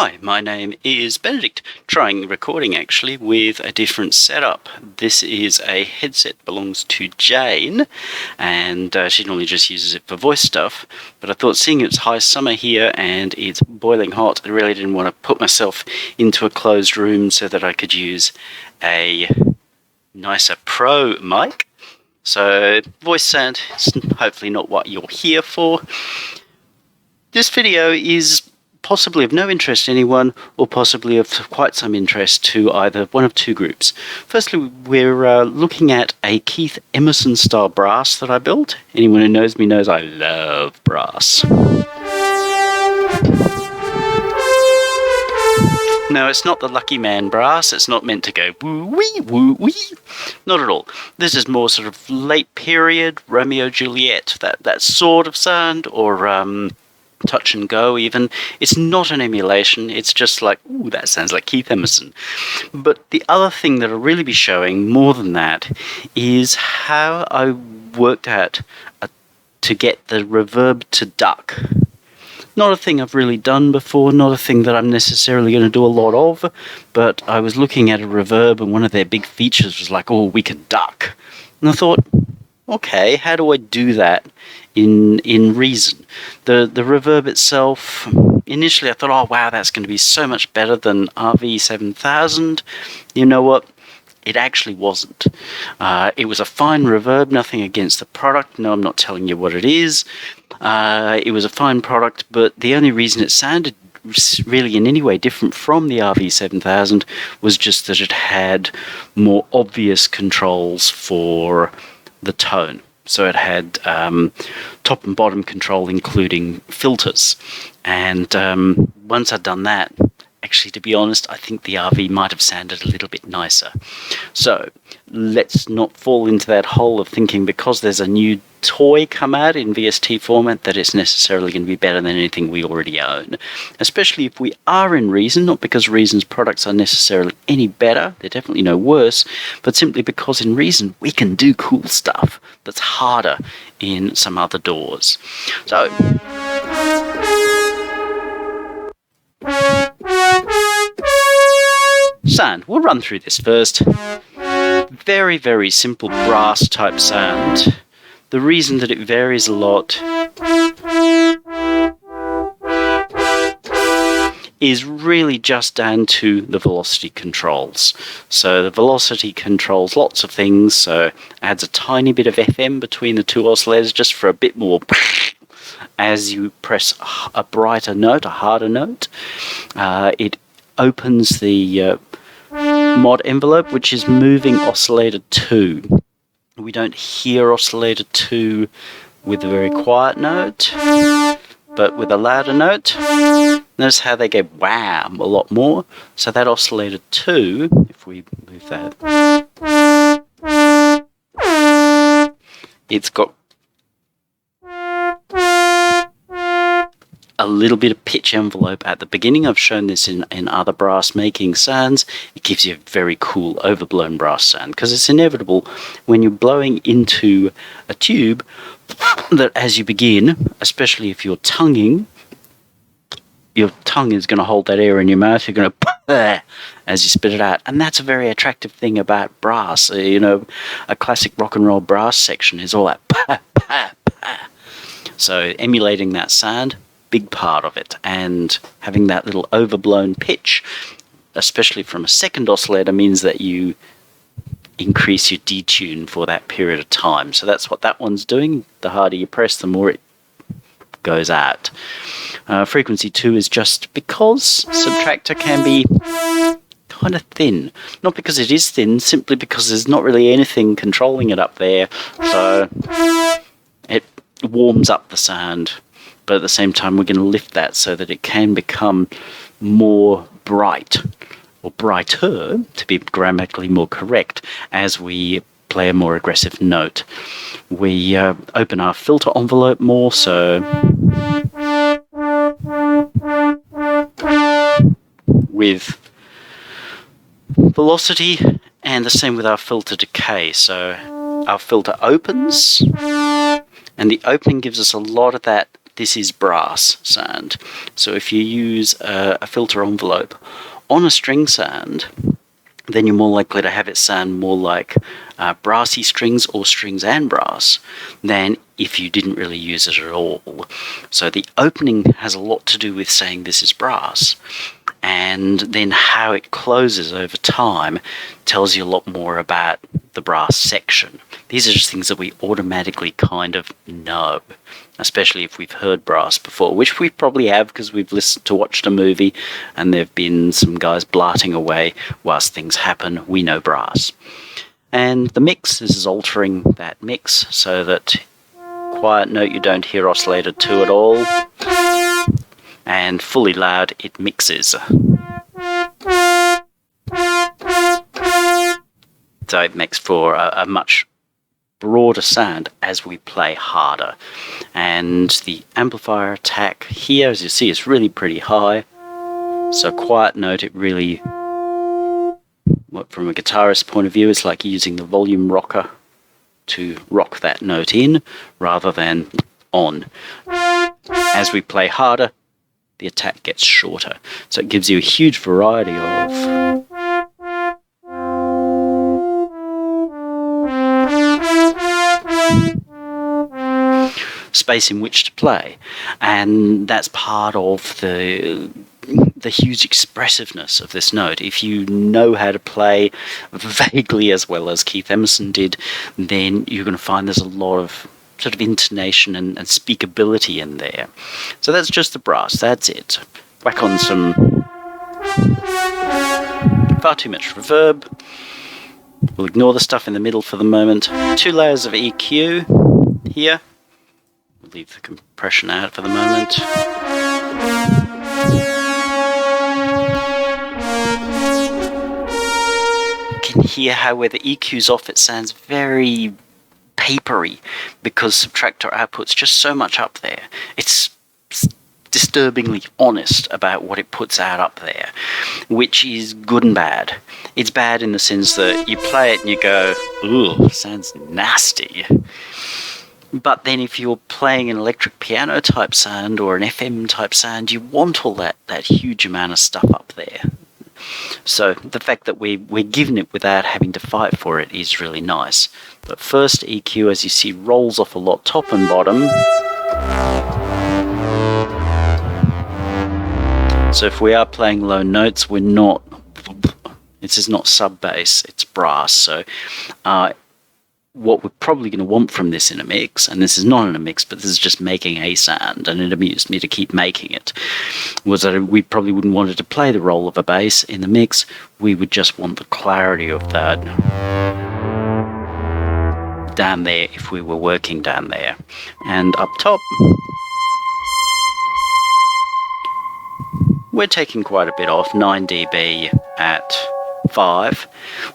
Hi, my name is Benedict, trying recording actually with a different setup. This is a headset, belongs to Jane, and she normally just uses it for voice stuff, but I thought seeing it's high summer here and it's boiling hot, I really didn't want to put myself into a closed room so that I could use a nicer pro mic. So voice sound is hopefully not what you're here for. This video is possibly of no interest to anyone, or possibly of quite some interest to either one of two groups. Firstly, we're looking at a Keith Emerson style brass that I built. Anyone who knows me knows I love brass. No, it's not the Lucky Man brass. It's not meant to go woo-wee, woo-wee. Not at all. This is more sort of late period, Romeo Juliet, that sort of sound, or touch and go even. It's not an emulation, it's just like, ooh, that sounds like Keith Emerson. But the other thing that I'll really be showing more than that is how I worked out to get the reverb to duck. Not a thing I've really done before, not a thing that I'm necessarily going to do a lot of, but I was looking at a reverb and one of their big features was like, oh, we can duck. And I thought, okay, how do I do that in Reason? The reverb itself, initially I thought, oh wow, that's going to be so much better than RV7000. You know what? It actually wasn't. It was a fine reverb, nothing against the product. No, I'm not telling you what it is. It was a fine product, but the only reason it sounded really in any way different from the RV7000 was just that it had more obvious controls for the tone. So it had top and bottom control, including filters. And once I'd done that, actually, to be honest, I think the RV might have sounded a little bit nicer. So let's not fall into that hole of thinking because there's a new toy come out in VST format that it's necessarily going to be better than anything we already own. Especially if we are in Reason, not because Reason's products are necessarily any better, they're definitely no worse, but simply because in Reason we can do cool stuff that's harder in some other doors. So sound, we'll run through this first. Very, very simple brass type sound. The reason that it varies a lot is really just down to the velocity controls. So the velocity controls lots of things, so adds a tiny bit of FM between the two oscillators just for a bit more as you press a brighter note, a harder note. It opens the mod envelope, which is moving oscillator 2. We don't hear oscillator 2 with a very quiet note, but with a louder note, notice how they go wham a lot more. So that oscillator 2, if we move that, it's got a little bit of pitch envelope at the beginning. I've shown this in other brass making sounds. It gives you a very cool overblown brass sound because it's inevitable when you're blowing into a tube that as you begin, especially if you're tonguing, your tongue is going to hold that air in your mouth. You're going to as you spit it out, and that's a very attractive thing about brass. You know, a classic rock and roll brass section is all that pa pa pa. So emulating that sound, big part of it, and having that little overblown pitch, especially from a second oscillator, means that you increase your detune for that period of time. So that's what that one's doing. The harder you press, the more it goes out. Frequency 2 is just because subtractor can be kind of thin. Not because it is thin, simply because there's not really anything controlling it up there. So it warms up the sound. But at the same time, we're going to lift that so that it can become more bright, or brighter, to be grammatically more correct, as we play a more aggressive note. We open our filter envelope more, so with velocity, and the same with our filter decay. So our filter opens, and the opening gives us a lot of that this is brass sand. So if you use a filter envelope on a string sand, then you're more likely to have it sound more like brassy strings or strings and brass than if you didn't really use it at all. So the opening has a lot to do with saying this is brass, and then how it closes over time tells you a lot more about the brass section. These are just things that we automatically kind of know, especially if we've heard brass before, which we probably have because we've watched a movie and there have been some guys blarting away whilst things happen. We know brass. And the mix, this is altering that mix so that quiet note you don't hear oscillated 2 at all, and fully loud it mixes. So it makes for a much broader sound as we play harder. And the amplifier attack here, as you see, is really pretty high. So quiet note, it really, from a guitarist's point of view, it's like using the volume rocker to rock that note in rather than on. As we play harder, the attack gets shorter. So it gives you a huge variety of space in which to play, and that's part of the huge expressiveness of this note. If you know how to play vaguely as well as Keith Emerson did, then you're going to find there's a lot of sort of intonation and speakability in there. So that's just the brass, that's it. Whack on some far too much reverb. We'll ignore the stuff in the middle for the moment. 2 layers of EQ here. We'll leave the compression out for the moment. You can hear how where the EQ's off it sounds very papery because subtractor output's just so much up there. It's disturbingly honest about what it puts out up there, which is good and bad. It's bad in the sense that you play it and you go, ooh, sounds nasty. But then if you're playing an electric piano type sound or an FM type sound, you want all that huge amount of stuff up there. So the fact that we're given it without having to fight for it is really nice. The first EQ, as you see, rolls off a lot top and bottom. So if we are playing low notes, we're not, this is not sub bass, it's brass. So what we're probably going to want from this in a mix, and this is not in a mix, but this is just making a sound, and it amused me to keep making it, was that we probably wouldn't want it to play the role of a bass in the mix. We would just want the clarity of that down there if we were working down there. And up top, we're taking quite a bit off, 9 dB at 5.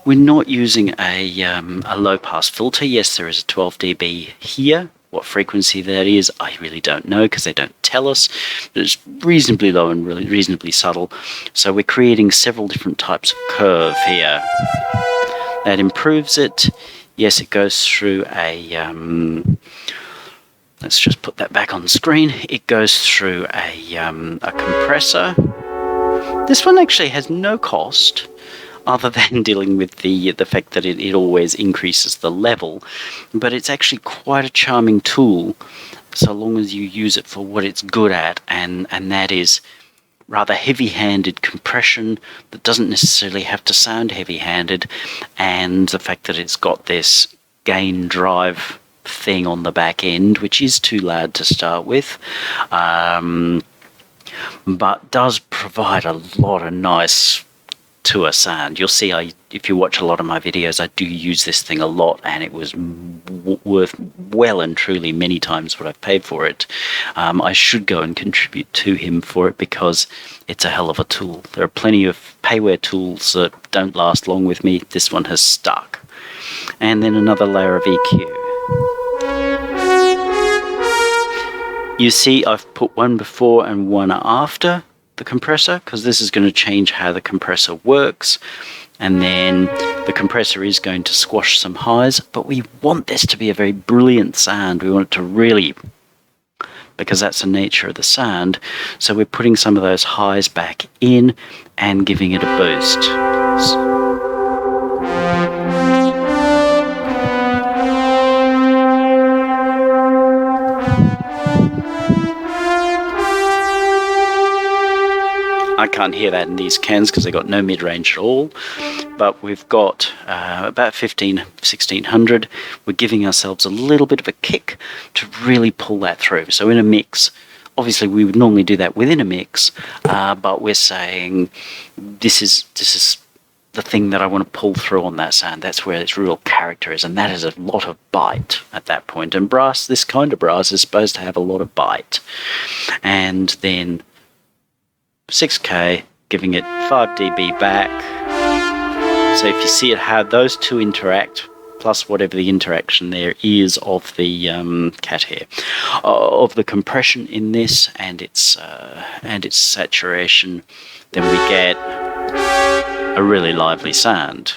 We're not using a low pass filter. Yes, there is a 12 dB here. What frequency that is, I really don't know because they don't tell us. But it's reasonably low and really reasonably subtle. So we're creating several different types of curve here. That improves it. Yes, it goes through a let's just put that back on the screen. It goes through a compressor. This one actually has no cost other than dealing with the fact that it always increases the level, but it's actually quite a charming tool so long as you use it for what it's good at, and that is rather heavy-handed compression that doesn't necessarily have to sound heavy-handed, and the fact that it's got this gain drive thing on the back end, which is too loud to start with, but does provide a lot of nice tour sound. You'll see if you watch a lot of my videos, I do use this thing a lot, and it was worth well and truly many times what I've paid for it. I should go and contribute to him for it because it's a hell of a tool. There are plenty of payware tools that don't last long with me. This one has stuck. And then another layer of EQ. You see I've put one before and one after the compressor because this is going to change how the compressor works, and then the compressor is going to squash some highs, but we want this to be a very brilliant sound. We want it to really because that's the nature of the sound. So we're putting some of those highs back in and giving it a boost. I can't hear that in these cans because they've got no mid-range at all, but we've got about 1600. We're giving ourselves a little bit of a kick to really pull that through. So in a mix, obviously we would normally do that within a mix, but we're saying this is the thing that I want to pull through on that sound. That's where its real character is, and that is a lot of bite at that point. And brass, this kind of brass, is supposed to have a lot of bite. And then 6K, giving it 5 dB back. So if you see it, how those two interact, plus whatever the interaction there is of the cat hair, of the compression in this and its saturation, then we get a really lively sound.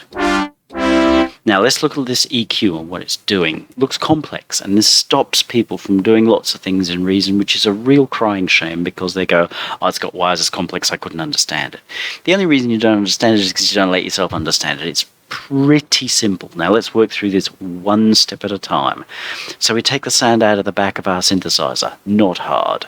Now let's look at this EQ and what it's doing. It looks complex, and this stops people from doing lots of things in Reason, which is a real crying shame, because they go, oh, it's got wires, it's complex, I couldn't understand it. The only reason you don't understand it is because you don't let yourself understand it. It's pretty simple. Now let's work through this one step at a time. So we take the sound out of the back of our synthesizer, not hard.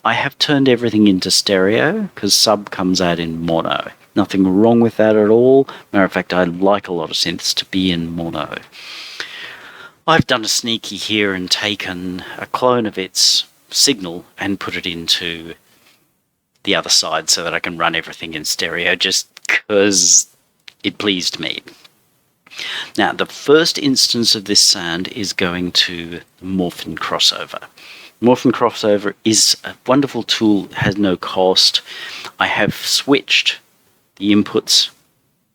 I have turned everything into stereo because sub comes out in mono. Nothing wrong with that at all. Matter of fact, I like a lot of synths to be in mono. I've done a sneaky here and taken a clone of its signal and put it into the other side so that I can run everything in stereo, just because it pleased me. Now, the first instance of this sound is going to Morphin Crossover. Morphin Crossover is a wonderful tool, has no cost. I have switched the inputs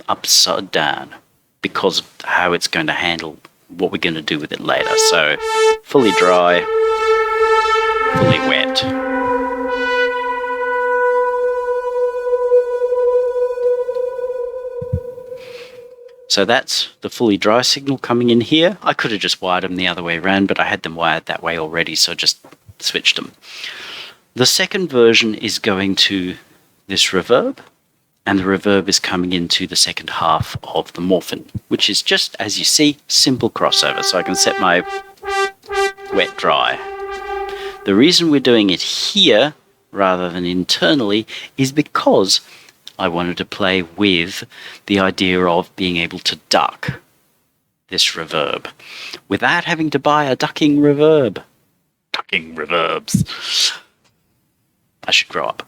upside down because of how it's going to handle what we're going to do with it later. So fully dry, fully wet. So that's the fully dry signal coming in here. I could have just wired them the other way around, but I had them wired that way already, so I just switched them. The second version is going to this reverb, and the reverb is coming into the second half of the Morphin, which is just, as you see, simple crossover. So I can set my wet dry. The reason we're doing it here rather than internally is because I wanted to play with the idea of being able to duck this reverb without having to buy a ducking reverb. Ducking reverbs. I should grow up.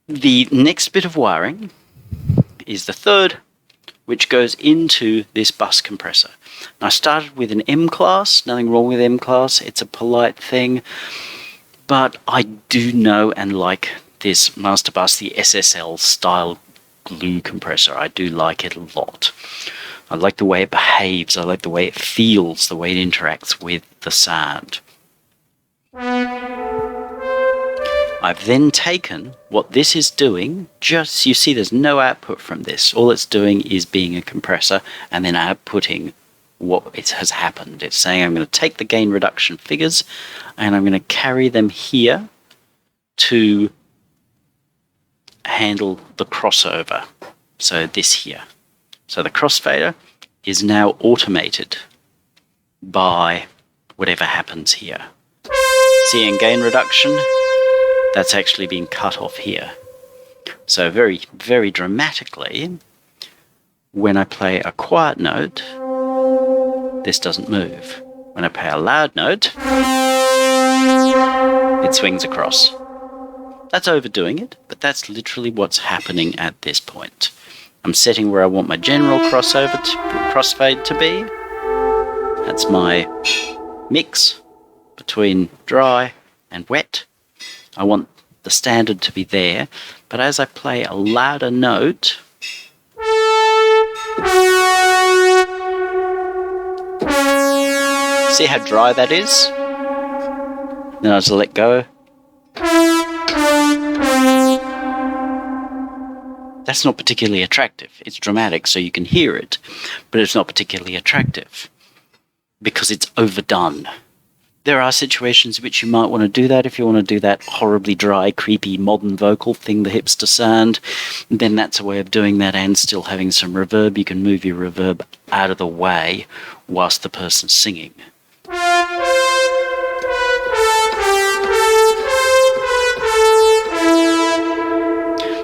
The next bit of wiring is the third, which goes into this bus compressor. Now, I started with an M class, nothing wrong with M class, it's a polite thing, but I do know and like this Master Bus, the SSL style glue compressor. I do like it a lot. I like the way it behaves, I like the way it feels, the way it interacts with the sound. I've then taken what this is doing, just, you see there's no output from this. All it's doing is being a compressor and then outputting what it has happened. It's saying I'm going to take the gain reduction figures and I'm going to carry them here to handle the crossover. So this here. So the crossfader is now automated by whatever happens here. See, gain reduction, that's actually being cut off here. So very, very dramatically, when I play a quiet note, this doesn't move. When I play a loud note, it swings across. That's overdoing it, but that's literally what's happening at this point. I'm setting where I want my general crossfade to be. That's my mix between dry and wet. I want the standard to be there, but as I play a louder note, see how dry that is? Then I just let go. That's not particularly attractive. It's dramatic, so you can hear it, but it's not particularly attractive because it's overdone. There are situations in which you might want to do that. If you want to do that horribly dry, creepy, modern vocal thing, the hipster sound, then that's a way of doing that and still having some reverb. You can move your reverb out of the way whilst the person's singing.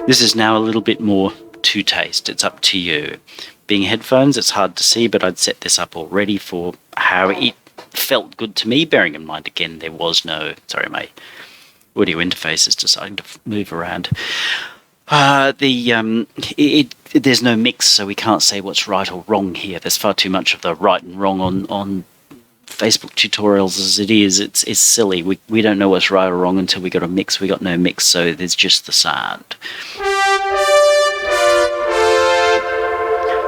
This is now a little bit more to taste. It's up to you. Being headphones, it's hard to see, but I'd set this up already for how it felt good to me, bearing in mind, again, there was no... Sorry, my audio interface is deciding to move around. There's no mix, so we can't say what's right or wrong here. There's far too much of the right and wrong on Facebook tutorials as it is. It's silly. We don't know what's right or wrong until we got a mix. We got no mix, so there's just the sound.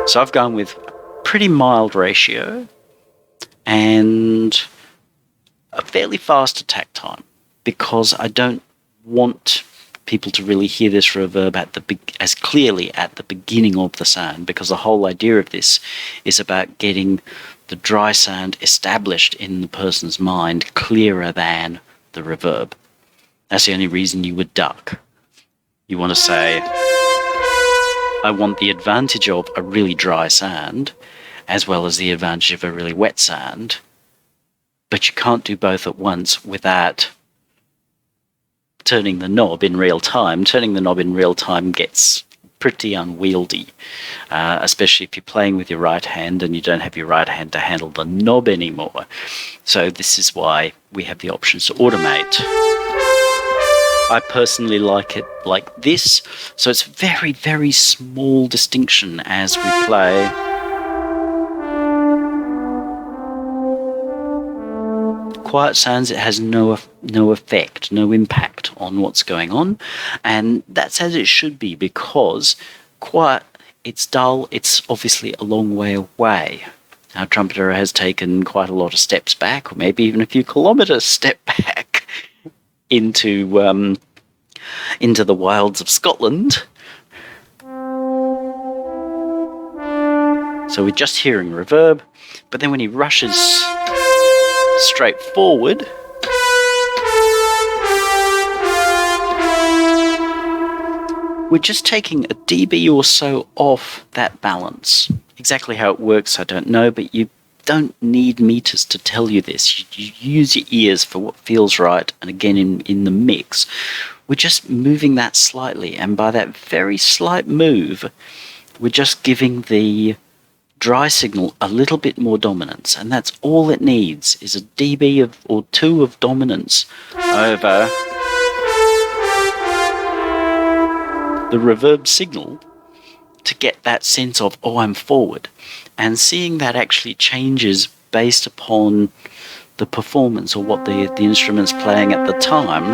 So I've gone with a pretty mild ratio and a fairly fast attack time, because I don't want people to really hear this reverb as clearly at the beginning of the sound, because the whole idea of this is about getting the dry sound established in the person's mind clearer than the reverb. That's the only reason you would duck. You want to say, I want the advantage of a really dry sound as well as the advantage of a really wet sound, but you can't do both at once without turning the knob in real time. Turning the knob in real time gets pretty unwieldy, especially if you're playing with your right hand and you don't have your right hand to handle the knob anymore. So this is why we have the options to automate. I personally like it like this, so it's a very, very small distinction as we play. Quiet sounds, it has no effect, no impact on what's going on, and that's as it should be, because quiet, it's dull, it's obviously a long way away. Our trumpeter has taken quite a lot of steps back, or maybe even a few kilometres step back into the wilds of Scotland. So we're just hearing reverb, but then when he rushes straight forward, we're just taking a dB or so off that balance. Exactly how it works, I don't know, but you don't need meters to tell you this. You use your ears for what feels right, and again, in the mix, we're just moving that slightly, and by that very slight move, we're just giving the dry signal a little bit more dominance, and that's all it needs, is a dB or two of dominance over the reverb signal to get that sense of, oh, I'm forward. And seeing that actually changes based upon the performance or what the instrument's playing at the time,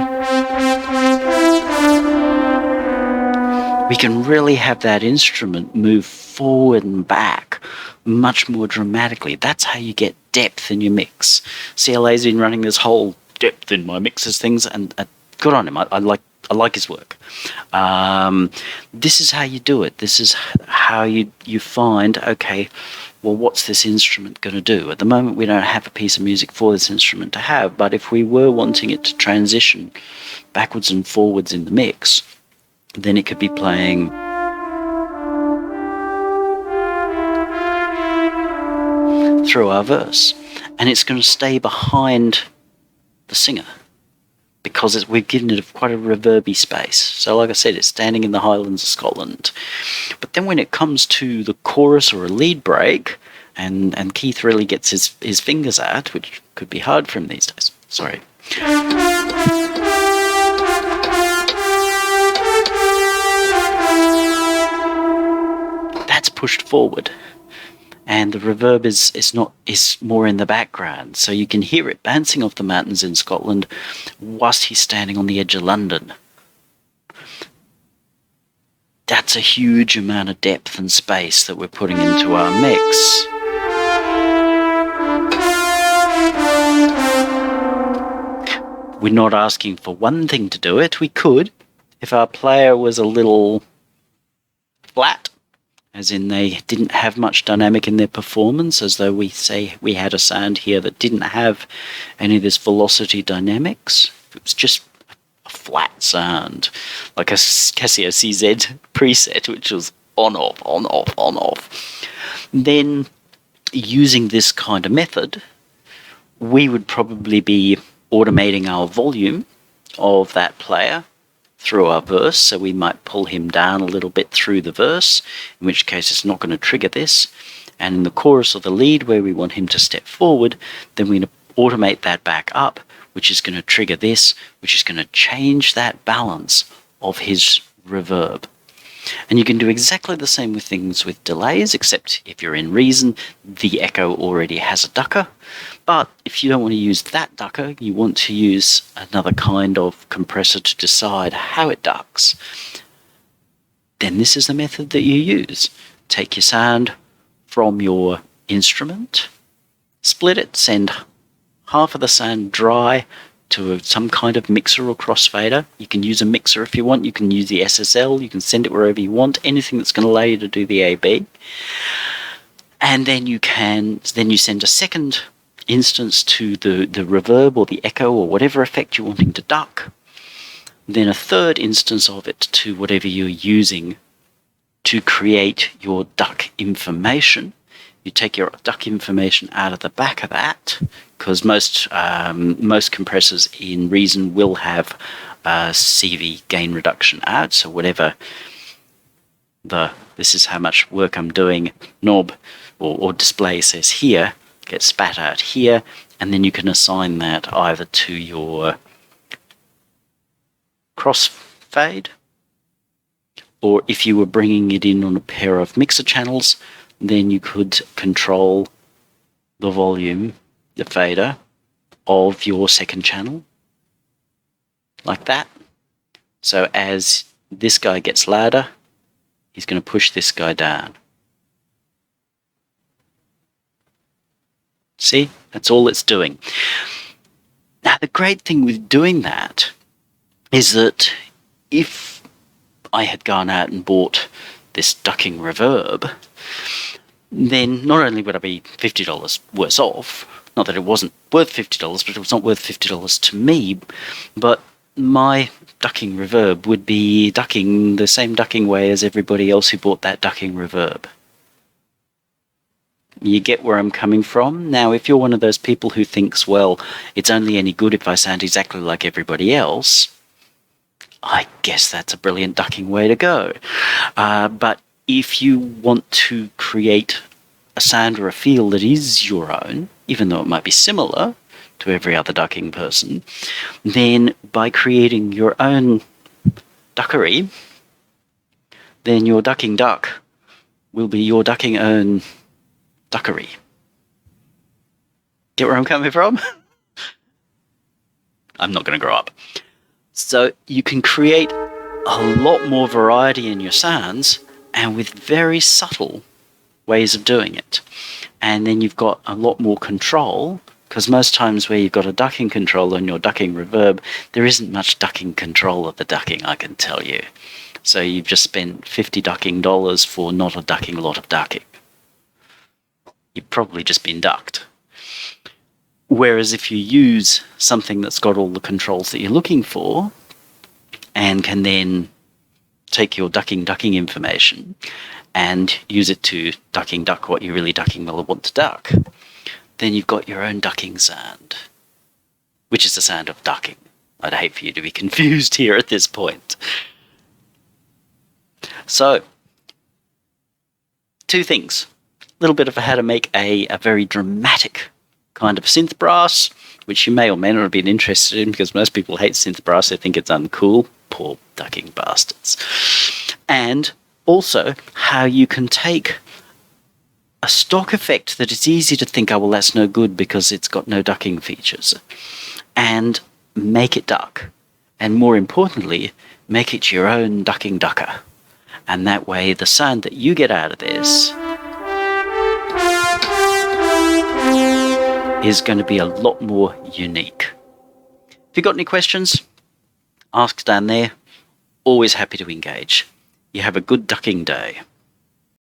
we can really have that instrument move forward and back much more dramatically. That's how you get depth in your mix. CLA's been running this whole depth in my mixes things, and good on him. I like his work. This is how you do it. This is how you find, okay, well, what's this instrument going to do? At the moment, we don't have a piece of music for this instrument to have, but if we were wanting it to transition backwards and forwards in the mix, then it could be playing through our verse, and it's going to stay behind the singer because we've given it quite a reverby space. So like I said, it's standing in the Highlands of Scotland. But then when it comes to the chorus or a lead break, and Keith really gets his fingers out, which could be hard for him these days. Sorry. That's pushed forward, and the reverb is more in the background, so you can hear it bouncing off the mountains in Scotland whilst he's standing on the edge of London. That's a huge amount of depth and space that we're putting into our mix. We're not asking for one thing to do it. We could, if our player was a little flat as in they didn't have much dynamic in their performance, as though we say we had a sound here that didn't have any of this velocity dynamics. It was just a flat sound, like a Casio CZ preset, which was on, off, on, off, on, off. Then, using this kind of method, we would probably be automating our volume of that player through our verse, so we might pull him down a little bit through the verse, in which case it's not going to trigger this. And in the chorus or the lead, where we want him to step forward, then we're going to automate that back up, which is going to trigger this, which is going to change that balance of his reverb. And you can do exactly the same with things with delays, except if you're in Reason, the echo already has a ducker. But if you don't want to use that ducker, you want to use another kind of compressor to decide how it ducks, then this is the method that you use. Take your sound from your instrument, split it, send half of the sound dry to some kind of mixer or crossfader. You can use a mixer if you want. You can use the SSL. You can send it wherever you want. Anything that's going to allow you to do the AB. And then you send a second instance to the reverb or the echo or whatever effect you're wanting to duck. Then a third instance of it to whatever you're using to create your duck information. You take your duck information out of the back of that, because most compressors in Reason will have CV gain reduction out. So whatever this is how much work I'm doing knob or display says here, gets spat out here, and then you can assign that either to your crossfade, or if you were bringing it in on a pair of mixer channels, then you could control the volume, the fader, of your second channel, like that. So as this guy gets louder, he's going to push this guy down. See? That's all it's doing. Now, the great thing with doing that is that if I had gone out and bought this Ducking Reverb, then not only would I be $50 worse off, not that it wasn't worth $50, but it was not worth $50 to me, but my Ducking Reverb would be ducking the same ducking way as everybody else who bought that Ducking Reverb. You get where I'm coming from? Now, if you're one of those people who thinks, well, it's only any good if I sound exactly like everybody else, I guess that's a brilliant ducking way to go. But if you want to create a sound or a feel that is your own, even though it might be similar to every other ducking person, then by creating your own duckery, then your ducking duck will be your ducking own duckery. Get where I'm coming from? I'm not going to grow up. So you can create a lot more variety in your sounds, and with very subtle ways of doing it. And then you've got a lot more control, because most times where you've got a ducking control on your Ducking Reverb, there isn't much ducking control of the ducking, I can tell you. So you've just spent $50 ducking for not a ducking lot of ducking. You've probably just been ducked. Whereas if you use something that's got all the controls that you're looking for, and can then take your ducking information and use it to duck what you really ducking will want to duck, then you've got your own ducking sound, which is the sound of ducking. I'd hate for you to be confused here at this point. So, two things. A little bit of how to make a very dramatic kind of synth brass, which you may or may not have been interested in, because most people hate synth brass. They think it's uncool. Poor ducking bastards. And also how you can take a stock effect that it's easy to think, oh, well, that's no good because it's got no ducking features, and make it duck. And more importantly, make it your own ducking ducker. And that way, the sound that you get out of this is going to be a lot more unique. If you've got any questions, ask down there. Always happy to engage. You have a good ducking day.